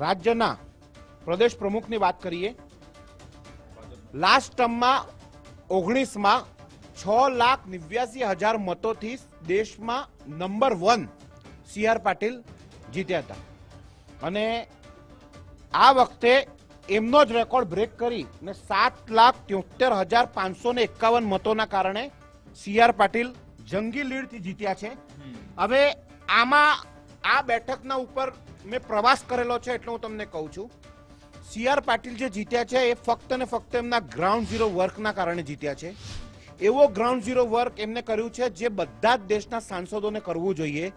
રાજ્યના પ્રદેશ પ્રમુખની વાત કરીએ, લાસ્ટ ટર્મમાં 19માં 6,89,000 મતોથી દેશમાં નંબર 1 સી.આર. પાટીલ જીત્યા હતા અને આ વખતે એમનો જ રેકોર્ડ બ્રેક કરી ને 7,73,551 મતોના કારણે સી.આર. પાટીલ જંગી લીડથી જીત્યા છે। હવે આમાં આ બેઠકના ઉપર મેં પ્રવાસ કરેલો છે એટલે હું તમને કહું છું, સી.આર. પાટીલ જે જીત્યા છે એ ફક્ત ને ફક્ત એમના ગ્રાઉન્ડ ઝીરો વર્કના કારણે જીત્યા છે। એવો ગ્રાઉન્ડ ઝીરો વર્ક એમને કર્યું છે જે બધા જ દેશના સાંસદોને કરવું જોઈએ,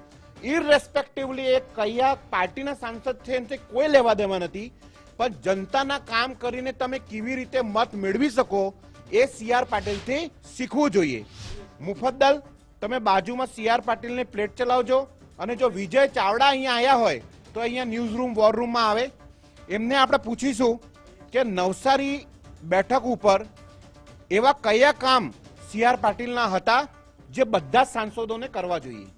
ઇરરેસ્પેક્ટિવલી એ કયા પાર્ટીના સાંસદ છે એનાથી કોઈ લેવા દેવા નથી, પણ જનતાના કામ કરીને તમે કેવી રીતે મત મેળવી શકો એ સી.આર. પાટીલથી શીખવું જોઈએ। મુફદ્દલ તમે બાજુમાં સી.આર. પાટીલને પ્લેટ ચલાવજો અને જો વિજય ચાવડા અહીંયા આવ્યા હોય તો અહીંયા ન્યૂઝ રૂમ વોર રૂમમાં આવે, એમને આપણે પૂછીશું કે નવસારી બેઠક ઉપર એવા કયા કામ સી.આર. પાટીલના હતા જે બધા સાંસદોને કરવા જોઈએ।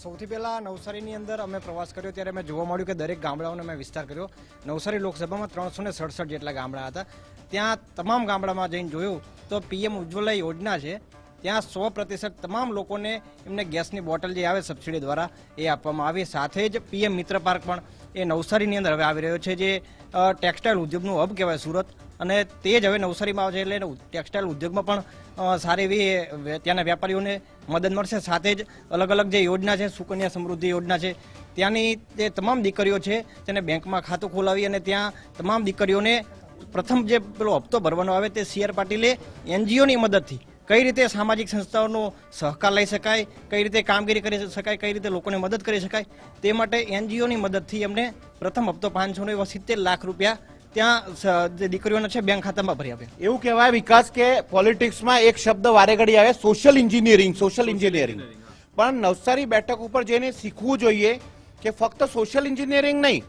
સૌથી પહેલાં નવસારીની અંદર અમે પ્રવાસ કર્યો ત્યારે અમે જોવા મળ્યું કે દરેક ગામડાઓનો અમે વિસ્તાર કર્યો। નવસારી લોકસભામાં 367 જેટલા ગામડા હતા, ત્યાં તમામ ગામડામાં જઈને જોયું તો પીએમ ઉજ્જવલા યોજના છે, ત્યાં 100% તમામ લોકોને એમને ગેસની બોટલ જે આવે સબસિડી દ્વારા એ આપવામાં આવી। સાથે જ પીએમ મિત્ર પાર્ક પણ એ નવસારીની અંદર હવે આવી રહ્યો છે, જે ટેક્સટાઇલ ઉદ્યોગનું હબ કહેવાય સુરત, અને તે જ હવે નવસારીમાં આવે છે એટલે ટેક્સટાઇલ ઉદ્યોગમાં પણ સારી એવી ત્યાંના વેપારીઓને મદદ મળશે। સાથે જ અલગ અલગ જે યોજના છે, સુકન્યા સમૃદ્ધિ યોજના છે, ત્યાંની તે તમામ દીકરીઓ છે તેને બેંકમાં ખાતું ખોલાવી અને ત્યાં તમામ દીકરીઓને પ્રથમ જે પેલો હપ્તો ભરવાનો આવે તે સી.આર. પાટીલે એનજીઓની મદદથી કઈ રીતે સામાજિક સંસ્થાઓનો સહકાર લઈ શકાય, કઈ રીતે કામગીરી કરી શકાય, કઈ રીતે લોકોને મદદ કરી શકાય, તે માટે એનજીઓની મદદથી એમને પ્રથમ હપ્તો 570 લાખ રૂપિયા ત્યાં જે દીકરીઓના છે બેંક ખાતામાં ભરી આપ્યા। એવું કહેવાય વિકાસ કે પોલિટિક્સમાં એક શબ્દ વારે ઘડી આવે, સોશિયલ એન્જિનિયરિંગ। પણ નવસારી બેઠક ઉપર જઈને શીખવું જોઈએ કે ફક્ત સોશિયલ એન્જિનિયરિંગ નહીં,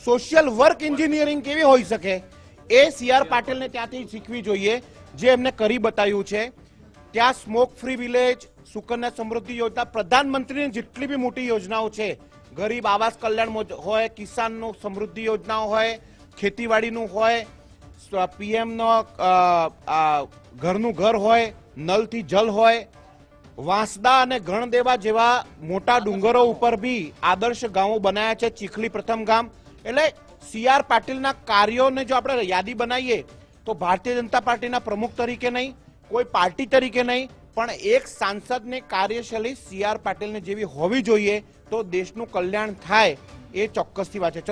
સોશિયલ વર્ક એન્જિનિયરિંગ કેવી હોઈ શકે એ સી.આર. પાટીલને ત્યાંથી શીખવી જોઈએ, જે એમને કરી બતાવ્યું છે। ત્યાં સ્મોક ફ્રી વિલેજ, સુકન્યા સમૃદ્ધિ યોજના, પ્રધાનમંત્રીની જેટલી બી મોટી યોજનાઓ છે, ગરીબ આવાસ કલ્યાણ હોય, કિસાનનું સમૃદ્ધિ યોજનાઓ હોય, ખેતીવાડીનું હોય, પીએમનો ઘરનું ઘર હોય, નલથી જલ હોય, વાંસદા અને ગણદેવા જેવા મોટા ડુંગરો ઉપર બી આદર્શ ગામો બનાવ્યા છે, ચીખલી પ્રથમ ગામ। એટલે સી.આર. પાટીલના કાર્યોને જો આપણે યાદી બનાવીએ તો ભારતીય જનતા પાર્ટીના પ્રમુખ તરીકે નહીં, કોઈ પાર્ટી તરીકે નહીં, પણ એક સાંસદની કાર્યશૈલી સી.આર. પાટીલને જેવી હોવી જોઈએ તો દેશનું કલ્યાણ થાય એ ચોક્કસથી વાત છે।